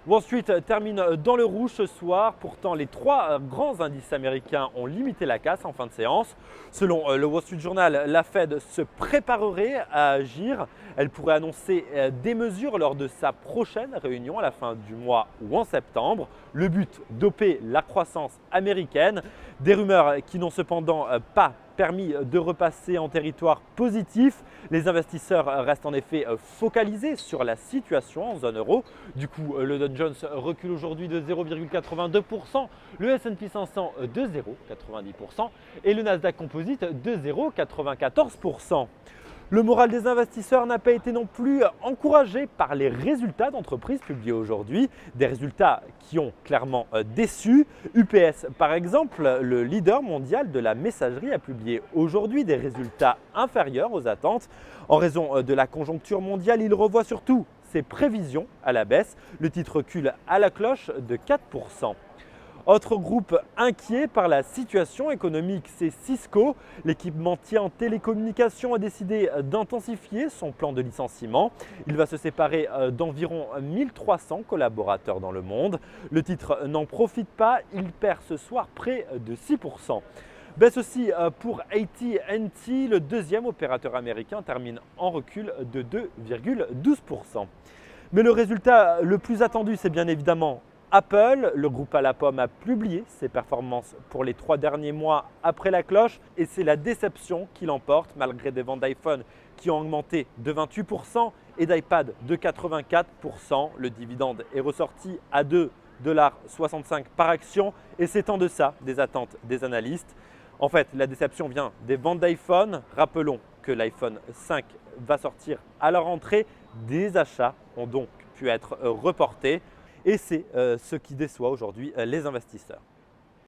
Wall Street termine dans le rouge ce soir. Pourtant, les trois grands indices américains ont limité la casse en fin de séance. Selon le Wall Street Journal, la Fed se préparerait à agir. Elle pourrait annoncer des mesures lors de sa prochaine réunion à la fin du mois ou en septembre. Le but, doper la croissance américaine. Des rumeurs qui n'ont cependant pas permis de repasser en territoire positif. Les investisseurs restent en effet focalisés sur la situation en zone euro. Du coup, le Dow Jones recule aujourd'hui de 0,82%, le S&P 500 de 0,90% et le Nasdaq Composite de 0,94%. Le moral des investisseurs n'a pas été non plus encouragé par les résultats d'entreprises publiés aujourd'hui, des résultats qui ont clairement déçu. UPS, par exemple, le leader mondial de la messagerie, a publié aujourd'hui des résultats inférieurs aux attentes. En raison de la conjoncture mondiale, il revoit surtout ses prévisions à la baisse. Le titre recule à la cloche de 4%. Autre groupe inquiet par la situation économique, c'est Cisco. L'équipementier en télécommunications a décidé d'intensifier son plan de licenciement. Il va se séparer d'environ 1300 collaborateurs dans le monde. Le titre n'en profite pas, il perd ce soir près de 6%. Baisse aussi pour AT&T, le deuxième opérateur américain termine en recul de 2,12%. Mais le résultat le plus attendu, c'est bien évidemment Apple. Le groupe à la pomme a publié ses performances pour les 3 derniers mois après la cloche et c'est la déception qui l'emporte malgré des ventes d'iPhone qui ont augmenté de 28% et d'iPad de 84%. Le dividende est ressorti à 2,65 $ par action et c'est en deçà des attentes des analystes. En fait, la déception vient des ventes d'iPhone. Rappelons que l'iPhone 5 va sortir à leur entrée. Des achats ont donc pu être reportés et c'est ce qui déçoit aujourd'hui les investisseurs.